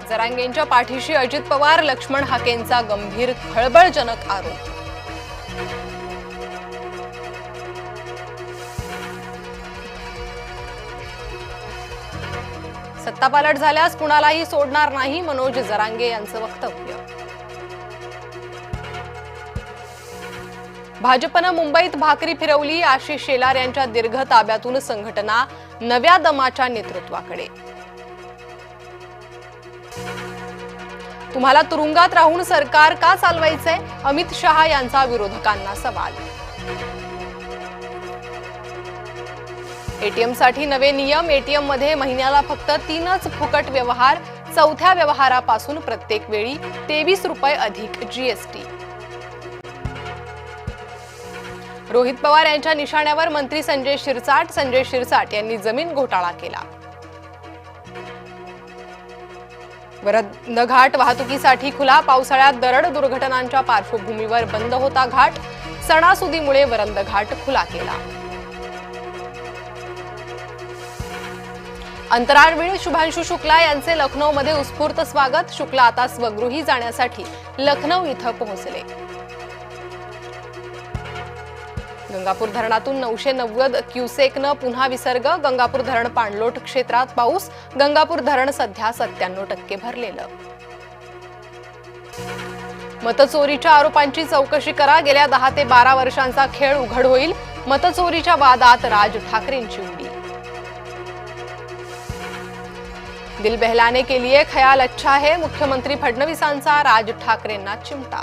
जरांगेंच्या पाठीशी अजित पवार, लक्ष्मण हाकेंचा गंभीर खळबळजनक आरोप। सत्तापालट झाल्यास कुणालाही सोडणार नाही, मनोज जरांगे यांचं वक्तव्य। भाजपनं मुंबईत भाकरी फिरवली, आशिष शेलार यांच्या दीर्घ ताब्यातून संघटना नव्या दमाच्या नेतृत्वाकडे। तुम्हाला तुरुंगात राहून सरकार का चालवायचंय, अमित शहा यांचा विरोधकांना सवाल। एटीएमसाठी नवे नियम, एटीएम मध्ये महिन्याला फक्त 3च फुकट व्यवहार, चौथ्या व्यवहारापासून प्रत्येक वेळी 23 रुपये अधिक जीएसटी। रोहित पवार यांच्या निशाण्यावर मंत्री संजय शिरसाट यांनी जमीन घोटाळा केला। वरंद घाट वाहतुकीसाठी खुला, पावसाळ्यात दरड दुर्घटनांच्या पार्श्वभूमीवर बंद होता घाट, सणासुदीमुळे वरंद घाट खुला केला। अंतराळवीर शुभांशु शुक्ला यांचे लखनौमध्ये उत्स्फूर्त स्वागत, शुक्ला आता स्वगृही जाण्यासाठी लखनौ इथं पोहोचले। गंगापूर धरणातून 990 क्युसेकनं पुन्हा विसर्ग, गंगापूर धरण पाणलोट क्षेत्रात पाऊस, गंगापूर धरण सध्या 97% भरलेलं। मतचोरीच्या आरोपांची चौकशी करा, गेल्या 10 ते 12 वर्षांचा खेळ उघड होईल, मतचोरीच्या वादात राज ठाकरेंची उडी। दिल बहलाने के लिए ख्याल अच्छा है, मुख्यमंत्री फडणवीसांचा राज ठाकरेंना चिमटा।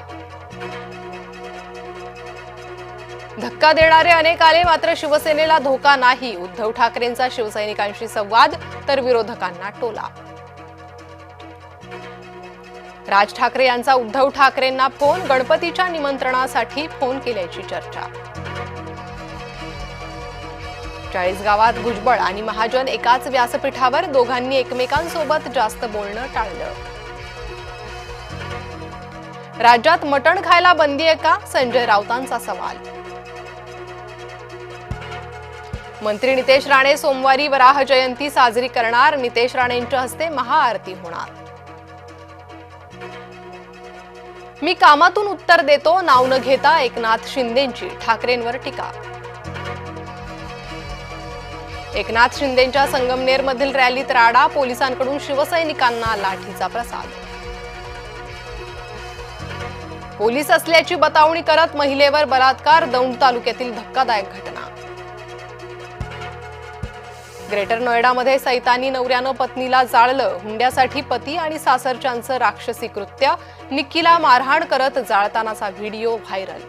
धक्का देणारे अनेक आले, मात्र शिवसेनेला धोका नाही, उद्धव ठाकरेंचा शिवसैनिकांशी संवाद तर विरोधकांना टोला। राज ठाकरे यांचा उद्धव ठाकरेंना फोन, गणपतीच्या निमंत्रणासाठी फोन केल्याची चर्चा। 40 गावात भुजबळ आणि महाजन एकाच व्यासपीठावर, दोघांनी एकमेकांसोबत जास्त बोलणं टाळलं। राज्यात मटण खायला बंदी आहे का, संजय राऊतांचा सवाल। मंत्री नितेश राणे सोमवारी वराह जयंती साजरी करणार, नितेश राणेंच्या हस्ते महाआरती होणार। मी कामातून उत्तर देतो, नाव न घेता एकनाथ शिंदेंची ठाकरेंवर टीका। एकनाथ शिंदेंच्या संगमनेरमधील रॅलीत राडा, पोलिसांकडून शिवसैनिकांना लाठीचा प्रसाद। पोलीस असल्याची बतावणी करत महिलेवर बलात्कार, दौंड तालुक्यातील धक्कादायक घटना। ग्रेटर नोएडामध्ये सैतानी नवऱ्यानं पत्नीला जाळलं, हुंड्यासाठी पती आणि सासरच्यांचं राक्षसी कृत्य, निक्कीला मारहाण करत जाळतानाचा व्हिडिओ व्हायरल।